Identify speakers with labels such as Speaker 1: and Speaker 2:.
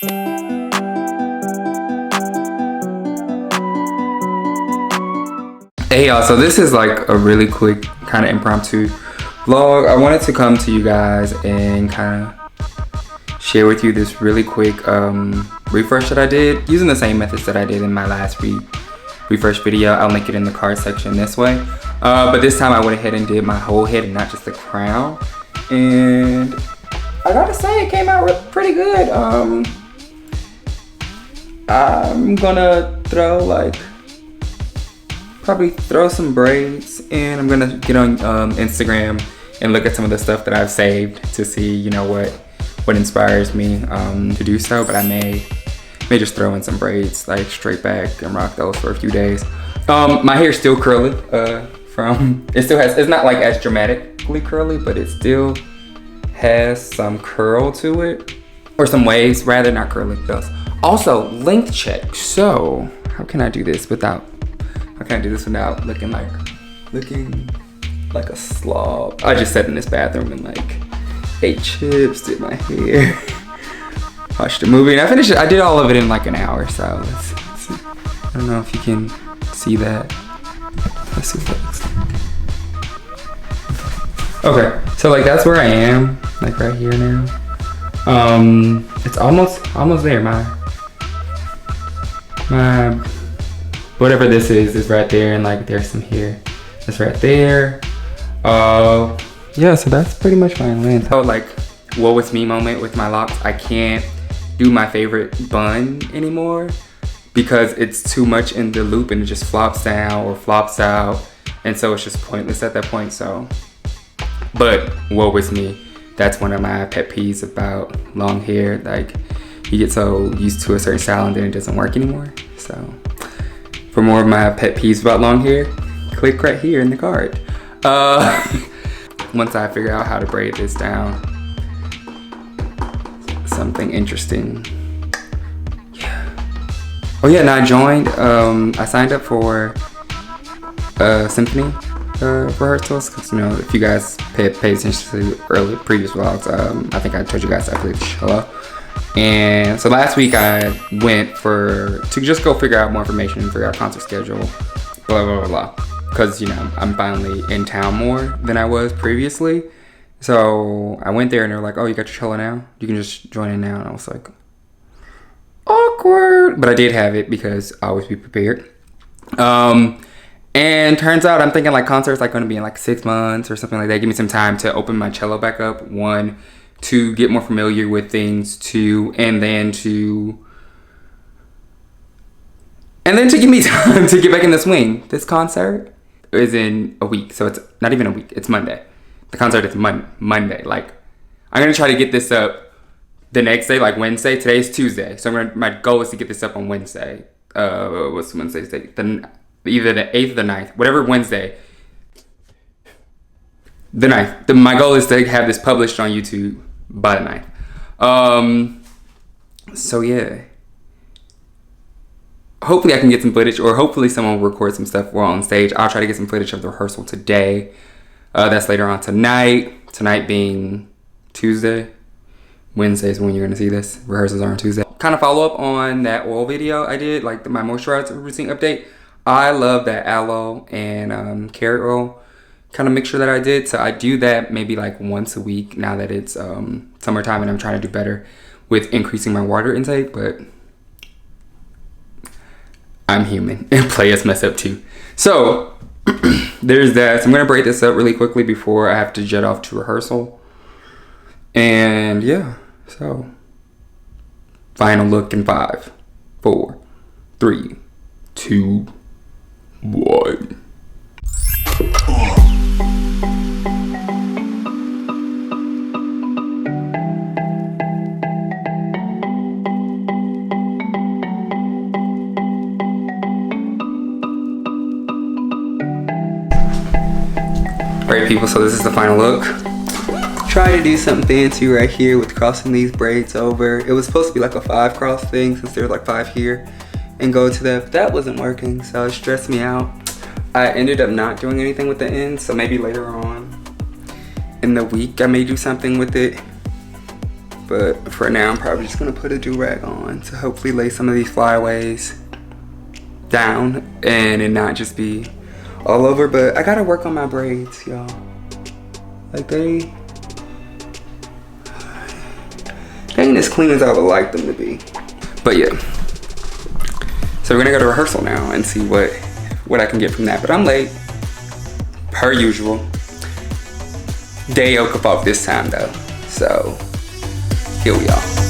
Speaker 1: Hey y'all, so this is like a really quick kind of impromptu vlog. I wanted to come to you guys and kind of share with you this really quick refresh that I did using the same methods that I did in my last refresh video. I'll link it in the card section this way. But this time I went ahead and did my whole head and not just the crown. And I gotta say it came out pretty good. I'm gonna probably throw some braids, and I'm gonna get on Instagram and look at some of the stuff that I've saved to see, you know, what inspires me to do so. But I may just throw in some braids like straight back and rock those for a few days. My hair's still curly. It's not like as dramatically curly, but it still has some curl to it, or some waves rather, not curly. It does. Also, length check. So how can I do this without? I can't do this without looking like a slob. I just sat in this bathroom and like ate chips, did my hair, watched a movie, and I finished it. I did all of it in like an hour, so let's see. I don't know if you can see that. Let's see what that looks like. Okay, so like that's where I am, like right here now. It's almost there. My whatever this is right there, and like there's some here. That's right there. Yeah, so that's pretty much my length. So like, what was me moment with my locks? I can't do my favorite bun anymore because it's too much in the loop and it just flops down or flops out, and so it's just pointless at that point. So, but what was me? That's one of my pet peeves about long hair. Like, you get so used to a certain style and then it doesn't work anymore. So, for more of my pet peeves about long hair, click right here in the card. Once I figure out how to braid this down, something interesting. Yeah. Oh yeah, and I joined, I signed up for symphony rehearsals, because, you know, if you guys pay attention to previous vlogs, I think I told you guys I played the cello. And so last week I went to just go figure out more information and figure out concert schedule, blah, blah, blah, blah. Because, you know, I'm finally in town more than I was previously. So I went there and they were like, oh, you got your cello now? You can just join in now. And I was like, awkward. But I did have it because I always be prepared. And turns out I'm thinking like concerts like going to be in like 6 months or something like that. Give me some time to open my cello back up. 1, to get more familiar with things, 2, and then to give me time to get back in the swing. This concert is in a week, so it's not even a week, it's Monday. The concert is Monday. Like, I'm gonna try to get this up the next day, like Wednesday. Today's Tuesday, so my goal is to get this up on Wednesday. What's Wednesday's date? Either the 8th or the 9th, whatever Wednesday. The 9th. My goal is to have this published on YouTube by the 9th. So yeah. Hopefully I can get some footage, or hopefully someone will record some stuff while on stage. I'll try to get some footage of the rehearsal today. That's later on tonight. Tonight being Tuesday. Wednesday is when you're gonna see this. Rehearsals are on Tuesday. Kind of follow up on that oil video I did, like my moisturizer routine update. I love that aloe and carrot oil kind of mixture that I did. So I do that maybe like once a week now that it's summertime, and I'm trying to do better with increasing my water intake, but I'm human and players mess up too. So there's that. So I'm gonna break this up really quickly before I have to jet off to rehearsal. And yeah, so final look in 5, 4, 3, 2, 1. Alright people, so this is the final look. Try to do something fancy right here with crossing these braids over. It was supposed to be like a 5 cross thing since there's like 5 here, and go to that, but that wasn't working, so it stressed me out. I ended up not doing anything with the ends, so maybe later on in the week I may do something with it. But for now, I'm probably just gonna put a do-rag on to hopefully lay some of these flyaways down and it not just be all over. But I gotta work on my braids, y'all. Like they ain't as clean as I would like them to be. But yeah. So we're gonna go to rehearsal now and see what I can get from that. But I'm late, per usual. Day Okafor this time though. So here we are.